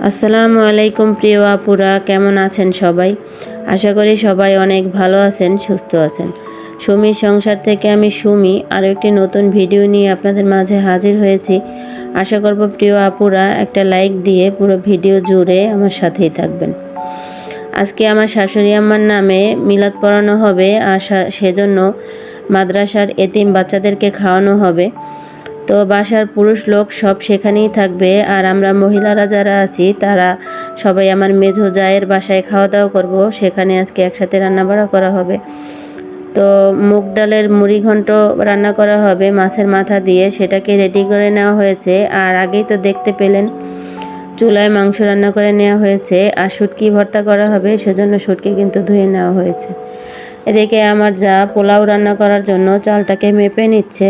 আসসালামু আলাইকুম প্রিয় আপুরা, কেমন আছেন সবাই? আশা করি সবাই অনেক ভালো আছেন, সুস্থ আছেন। সুমির সংসার থেকে আমি সুমি আরও একটি নতুন ভিডিও নিয়ে আপনাদের মাঝে হাজির হয়েছি। আশা করব প্রিয় আপুরা একটা লাইক দিয়ে পুরো ভিডিও জুড়ে আমার সাথেই থাকবেন। আজকে আমার শাশুড়ি আম্মার নামে মিলাদ পড়ানো হবে, আর সেজন্য মাদ্রাসার এতিম বাচ্চাদেরকে খাওয়ানো হবে। তো বাসার পুরুষ লোক সব সেখানেই থাকবে, আর আমরা মহিলারা যারা আছি তারা সবাই আমার মেঝো জায়ের বাসায় খাওয়া দাওয়া করব। সেখানে আজকে একসাথে রান্নাবাড়া করা হবে। তো মুগ ডালের মুড়ি ঘন্ট রান্না করা হবে মাছের মাথা দিয়ে, সেটাকে রেডি করে নেওয়া হয়েছে। আর আগেই তো দেখতে পেলেন চুলায় মাংস রান্না করে নেওয়া হয়েছে, আর শুটকি ভর্তা করা হবে, সেজন্য শুটকি কিন্তু ধুয়ে নেওয়া হয়েছে। এদিকে আমার যা পোলাও রান্না করার জন্য চালটাকে মেপে নিচ্ছে।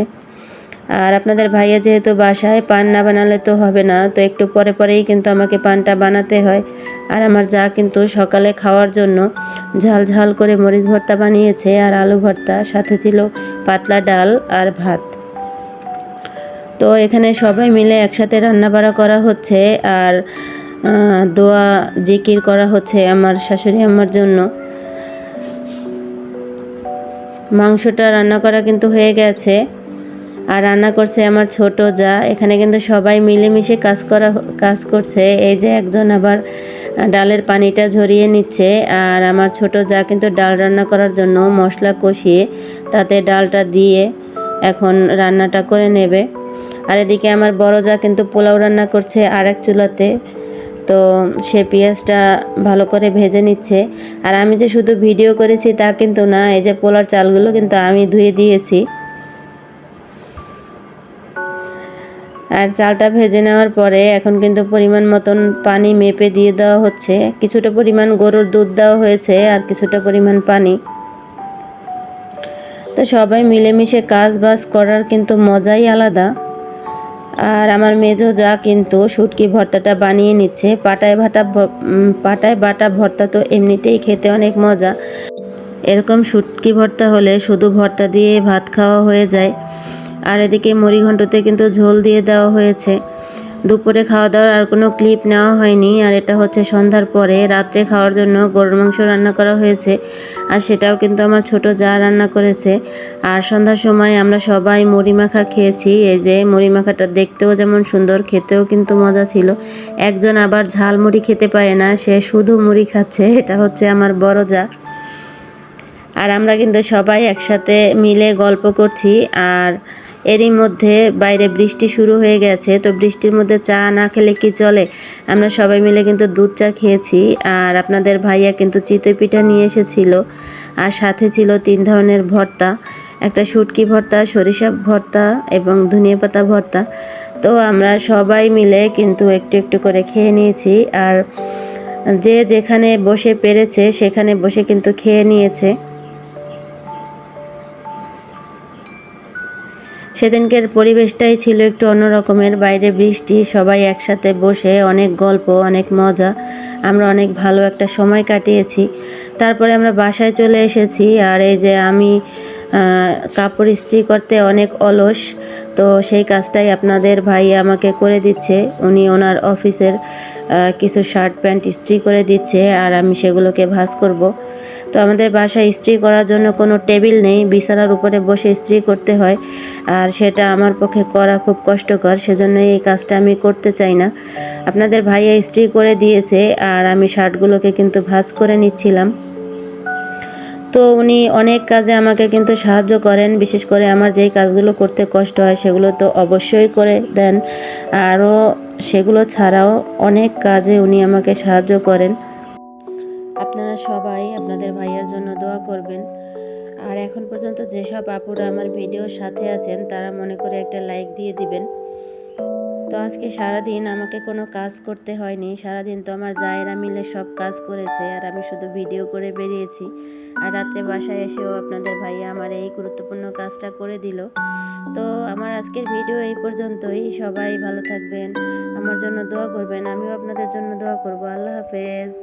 আর আপনাদের ভাইয়া যেহেতু বাসায় পান না বানালে তো হবে না, তো একটু পরে পরেই কিন্তু আমাকে পানটা বানাতে হয়। আর আমার যা কিন্তু সকালে খাওয়ার জন্য ঝাল ঝাল করে মরিচ ভর্তা বানিয়েছে, আর আলু ভর্তা, সাথে ছিল পাতলা ডাল আর ভাত। তো এখানে সবাই মিলে একসাথে রান্নাবাড়া করা হচ্ছে, আর দোয়া জিকির করা হচ্ছে আমার শাশুড়ি আম্মার জন্য। মাংসটা রান্না করা কিন্তু হয়ে গেছে, আর রান্না করছে আমার ছোট যা। এখানে কিন্তু সবাই মিলেমিশে কাজ করছে। এই যে একজন আবার ডালের পানিটা ঝরিয়ে নিচ্ছে, আর আমার ছোট যা কিন্তু ডাল রান্না করার জন্য মশলা কষিয়ে তাতে ডালটা দিয়ে এখন রান্নাটা করে নেবে। আর এদিকে আমার বড় যা কিন্তু পোলাও রান্না করছে আরেক চুলাতে। তো সে পেঁয়াজটা ভালো করে ভেজে নিচ্ছে। আর আমি যে শুধু ভিডিও করেছি তা কিন্তু না, এই যে পোলার চালগুলো কিন্তু আমি ধুয়ে দিয়েছি। আর চালটা ভেজে নেওয়ার পরে এখন কিন্তু পরিমাণ মতন পানি মেপে দিয়ে দেওয়া হচ্ছে। কিছুটা পরিমাণ গরুর দুধ দেওয়া হয়েছে, আর কিছুটা পরিমাণ পানি। তো সবাই মিলেমিশে কাজ বাজ করার কিন্তু মজাই আলাদা। আর আমার মেজো যা কিন্তু শুটকি ভর্তাটা বানিয়ে নিচ্ছে। পাটায় বাটা ভর্তা তো এমনিতেই খেতে অনেক মজা। এরকম শুটকি ভর্তা হলে শুধু ভর্তা দিয়ে ভাত খাওয়া হয়ে যায়। আর এদিকে মুড়িঘণ্টতে কিন্তু ঝোল দিয়ে দেওয়া হয়েছে। দুপুরে খাওয়া দাওয়ার আর কোনো ক্লিপ নেওয়া হয়নি। আর এটা হচ্ছে সন্ধ্যার পরে রাত্রে খাওয়ার জন্য গরুর মাংস রান্না করা হয়েছে, আর সেটাও কিন্তু আমার ছোট যা রান্না করেছে। আর সন্ধ্যার সময় আমরা সবাই মুড়ি মাখা খেয়েছি। এই যে মুড়ি মাখাটা দেখতেও যেমন সুন্দর, খেতেও কিন্তু মজা ছিল। একজন আবার ঝাল মুড়ি খেতে পারে না, সে শুধু মুড়ি খাচ্ছে, এটা হচ্ছে আমার বড় যা। আর আমরা কিন্তু সবাই একসাথে মিলে গল্প করছি। আর এরই মধ্যে বাইরে বৃষ্টি শুরু হয়ে গেছে, তো বৃষ্টির মধ্যে চা না খেলে কি চলে। আমরা সবাই মিলে কিন্তু দুধ চা খেয়েছি। আর আপনাদের ভাইয়া কিন্তু চিতই পিঠা নিয়ে এসেছিল, আর সাথে ছিল 3 ধরনের ভর্তা, একটা শুটকি ভর্তা, সরিষা ভর্তা এবং ধনিয়া পাতা ভর্তা। তো আমরা সবাই মিলে কিন্তু একটু একটু করে খেয়ে নিয়েছি। আর যে যেখানে বসে পেরেছে সেখানে বসে কিন্তু খেয়ে নিয়েছে। সেদিনকের পরিবেশটাই ছিল একটু অন্যরকমের। বাইরে বৃষ্টি, সবাই একসাথে বসে অনেক গল্প, অনেক মজা, আমরা অনেক ভালো একটা সময় কাটিয়েছি। তারপরে আমরা বাসায় চলে এসেছি। আর এই যে আমি কাপড় ইস্ত্রি করতে অনেক অলস, তো সেই কাজটাই আপনাদের ভাই আমাকে করে দিচ্ছে। উনি ওনার অফিসের কিছু শার্ট প্যান্ট ইস্ত্রি করে দিচ্ছে, আর আমি সেগুলোকে ভাঁজ করব। তো আমাদের বাসায় ইস্ত্রি করার জন্য কোনো টেবিল নেই, বিছানার উপরে বসে ইস্ত্রি করতে হয়। আর সেটা আমার পক্ষে করা খুব কষ্টকর, সেজন্য এই কাজটা আমি করতে চাই না। আপনাদের ভাইয়া ইস্ত্রি করে দিয়েছে, আর আমি শার্টগুলোকে কিন্তু ভাঁজ করে নিচ্ছিলাম। তো উনি অনেক কাজে আমাকে কিন্তু সাহায্য করেন, বিশেষ করে আমার যেই কাজগুলো করতে কষ্ট হয় সেগুলো তো অবশ্যই করে দেন। আরও সেগুলো ছাড়াও অনেক কাজে উনি আমাকে সাহায্য করেন। আপনারা সবাই আপনাদের ভাইয়ার জন্য দোয়া করবেন। আর এখন পর্যন্ত যেসব আপুরা আমার ভিডিওর সাথে আছেন তারা মনে করে একটা লাইক দিয়ে দিবেন। তো আজকে সারাদিন আমাকে কোনো কাজ করতে হয়নি, সারাদিন তো আমার জায়েরা মিলে সব কাজ করেছে, আর আমি শুধু ভিডিও করে বেরিয়েছি। আর রাত্রে বাসায় এসেও আপনাদের ভাইয়া আমার এই গুরুত্বপূর্ণ কাজটা করে দিল। তো আমার আজকের ভিডিও এই পর্যন্তই। সবাই ভালো থাকবেন, আমার জন্য দোয়া করবেন, আমিও আপনাদের জন্য দোয়া করব। আল্লাহ হাফেজ।